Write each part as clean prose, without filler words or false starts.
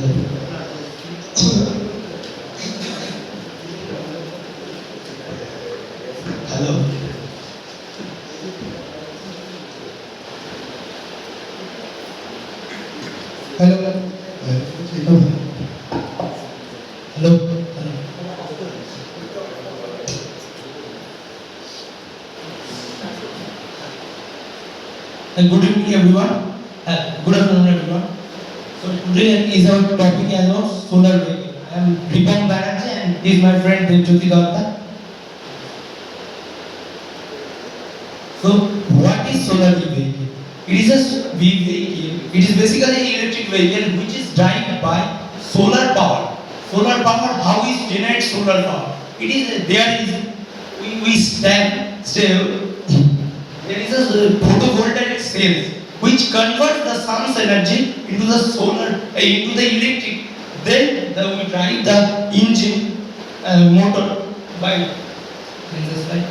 Hello. Hello. Hello. Hello. Good evening, everyone. Good afternoon, everyone. So today is our topic as of solar vehicle. I am Ripam Banerjee and this is my friend Devjyoti Datta. So what is solar vehicle? It is a vehicle. It is basically an electric vehicle which is driven by solar power. Solar power. How is generate solar power? It is there is we stand still. There is a photovoltaic cells which converts the sun's energy into the solar into the electric. Then we drive the engine motor by this slide.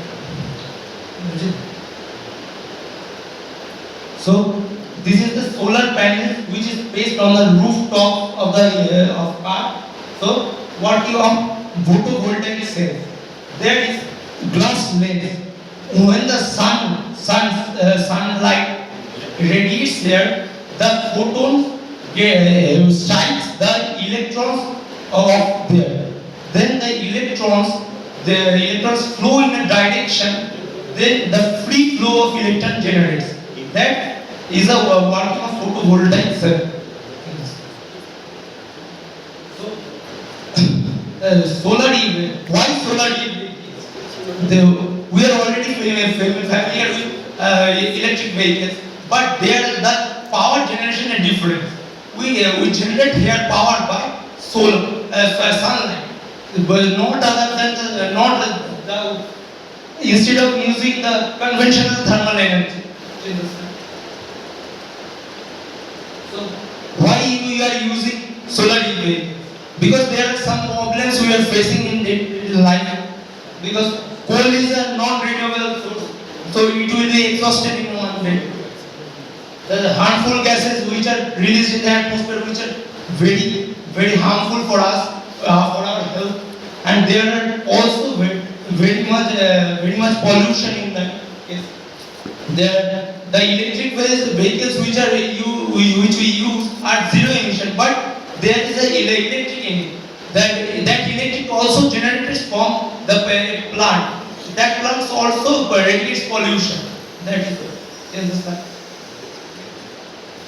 So this is the solar panel which is placed on the rooftop of the of car. So what you have photovoltaic cells. There is glass lens. When the sunlight radiates there, the photon strikes the electrons of there. Then the electrons flow in a direction. Then the free flow of electron generates. That is a working of photovoltaic cell. So, solar EV. Why solar EV? We are already familiar with electric vehicles, but there the power generation is different. We generate here power by solar, sunlight, but not other than instead of using the conventional thermal energy. So why we are using solar EV? Because there are some problems we are facing in daily life. Because coal is a non-renewable source, so it will be exhausted in one day. The harmful gases which are released in the atmosphere, which are very, very harmful for us, for our health, and there are also very much pollution in that case. The electric vehicles which we use are zero emission, but there is a electric engine. That electric also generates from the plant. That plant also radiates pollution. That is the.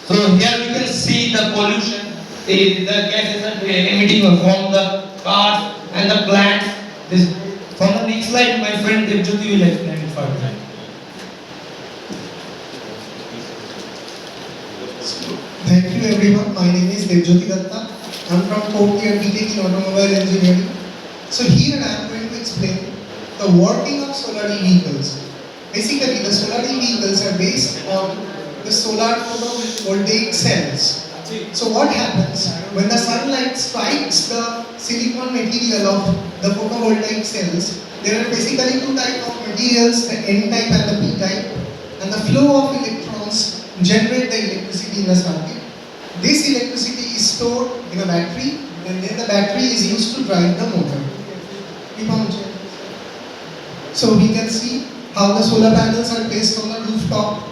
So here we can see the pollution. The gases are emitting from the cars and the plants. From the next slide, my friend Devjyoti will explain it further. Thank you everyone. My name is Devjyoti Datta. I am from 4th year BTech in Automobile Engineering. So here I am going to explain the working of solar vehicles. Basically, the solar vehicles are based on the solar photovoltaic cells. So what happens when the sunlight strikes the silicon material of the photovoltaic cells? There are basically two types of materials, the N type and the P type, and the flow of electrons generate the electricity in the circuit. This electricity is stored in a battery, and then the battery is used to drive the motor. So we can see how the solar panels are placed on the rooftop,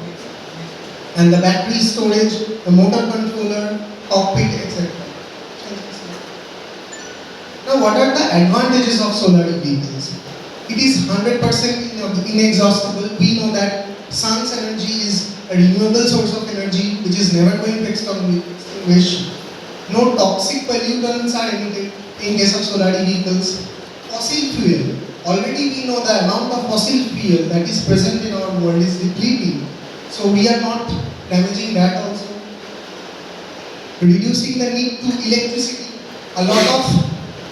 and the battery storage, the motor controller, cockpit, etc. Now, what are the advantages of solar vehicles? It is 100% inexhaustible. We know that sun's energy is a renewable source of energy which is never going to extinguish. No toxic pollutants are emitted in case of solar vehicles. Fossil fuel. Already we know the amount of fossil fuel that is present in our world is depleting. So we are not damaging that also. Reducing the need to electricity. A lot of,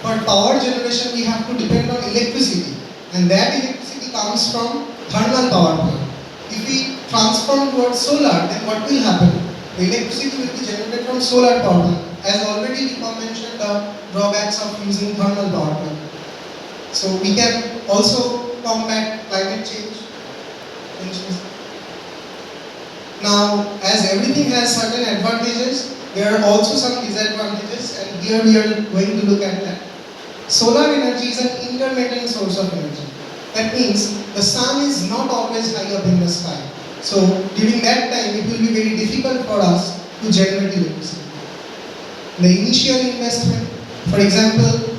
for power generation we have to depend on electricity. And that electricity comes from thermal power plant. If we transform towards solar, then what will happen? The electricity will be generated from solar power plant. As already we mentioned the drawbacks of using thermal power plant. So we can also combat climate change. Now, as everything has certain advantages, there are also some disadvantages and here we are going to look at that. Solar energy is an intermittent source of energy. That means the sun is not always high up in the sky. So during that time, it will be very difficult for us to generate electricity. The initial investment, for example,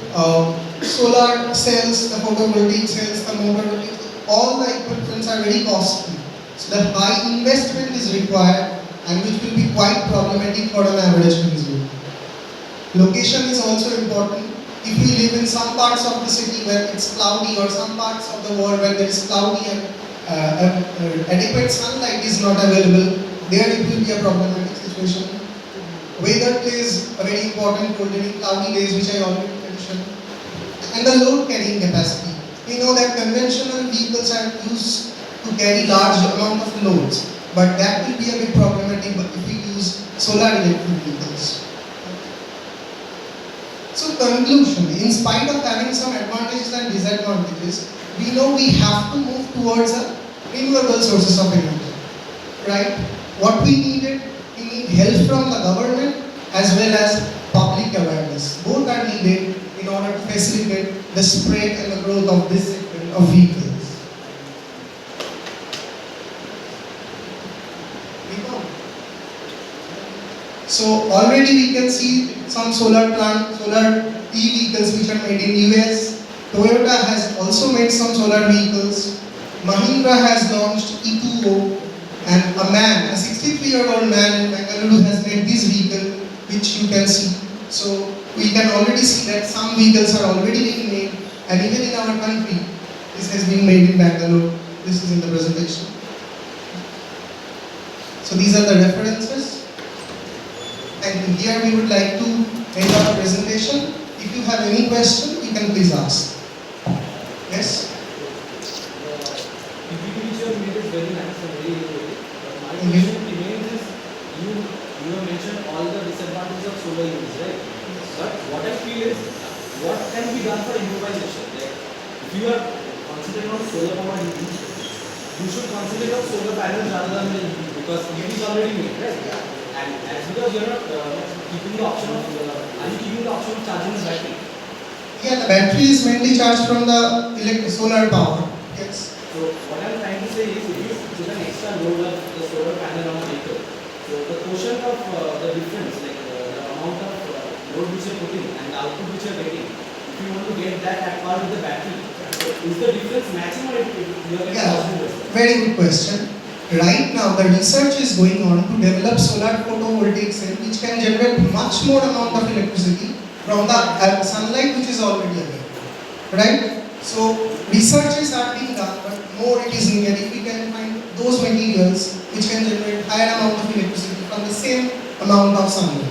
solar cells, the photovoltaic cells, the motor, all the equipments are very costly. So the high investment is required and which will be quite problematic for an average consumer. Location is also important. If we live in some parts of the city where it's cloudy or some parts of the world where there is cloudy and adequate sunlight is not available, there it will be a problematic situation. Weather plays a very important role during cloudy days, which I already mentioned. And the load carrying capacity. We know that conventional vehicles are used to carry large amount of loads, but that will be a bit problematic if we use solar electric vehicles. So conclusion, in spite of having some advantages and disadvantages, we know we have to move towards a renewable sources of energy, right? What we needed, we need help from the government as well as public awareness. Both are needed in order to facilitate the spread and the growth of this segment of vehicles. So already we can see some solar e-vehicles which are made in US. Toyota has also made some solar vehicles. Mahindra has launched E2O, and a 63-year-old man in Bengaluru has made this vehicle, which you can see. So we can already see that some vehicles are already being made, and even in our country, this has been made in Bangalore. This is in the presentation. So these are the references. And here we would like to end our presentation. If you have any question, you can please ask. Yes? The picture made is very nice and very innovative. But my question remains is, you have mentioned all the disadvantages of solar use, right? But what I feel is, what can be done for improvisation? Like, if you are concentrating on solar power EV, you should concentrate on solar panels rather than the EV, because EV is already made, right? And as because you are not keeping the option of, are you keeping the option of charging the battery? Yeah, the battery is mainly charged from the solar power. Yes. So what I am trying to say is, if you put an extra load of the solar panel on a vehicle, so the quotient of the difference, like the amount of load which you are putting and the output which you are getting, if you want to get that at par with the battery, is the difference matching or you are getting positive result? Very good question. Right now, the research is going on to develop solar photovoltaic cell which can generate much more amount of electricity from the sunlight which is already available. Right? So, researches are being done, but more it is needed if we can find those materials which can generate higher amount of electricity from the same amount of sunlight.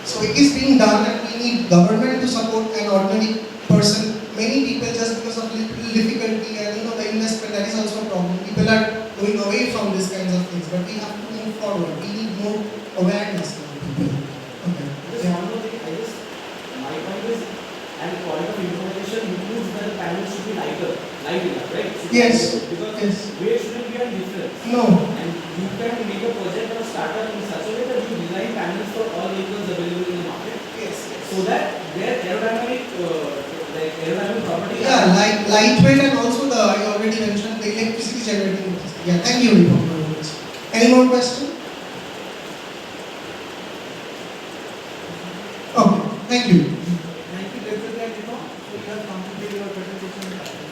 So, it is being done and we need government to support an ordinary person. Many people, just because of little difficulty and the investment, that is also a problem. People are going away from these kinds of things, but we have to move forward. We need more awareness from people. Okay. Just one more thing, my point is, and the point of improvisation includes that the panel should be light enough, right? Yes. Because Yes. weight shouldn't be a difference. No. And you can make a project or a startup in such a way that you design panels for all vehicles available in the market, Yes. so that their aerodynamic property. Yeah, like lightweight and also I already mentioned the electricity generating. Yeah, thank you very much. Any more question? Okay, thank you. Thank you, Dr. So you have completed your presentation.